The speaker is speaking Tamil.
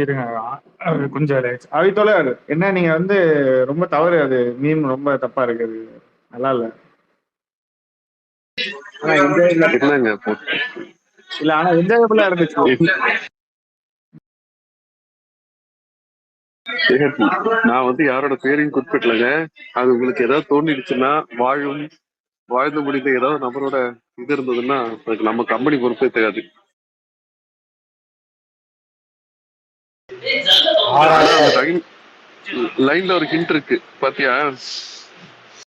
இருங்க. கொஞ்சம் அவித்தோல என்ன நீங்க வந்து ரொம்ப தவறு. அது மீம் ரொம்ப தப்பா இருக்குது. நல்லா இல்ல. ஆனா என்ஜாயபிளா என்னங்க இல்ல, ஆனா என்ஜாயபிளா இருந்துச்சு. நான் வந்து யாரோட பேரையும் குறிப்பிடலைங்க. அது உங்களுக்கு ஏதாவது தோணிடுச்சுன்னா, வாழ்ந்து முடிந்த ஏதாவது நபரோட இது இருந்ததுன்னா அதுக்கு நம்ம கம்பெனி பொறுப்பே தெரியாது. ஆனா அந்த லைன்ல ஒரு ஹிண்ட் இருக்கு பாத்தியா?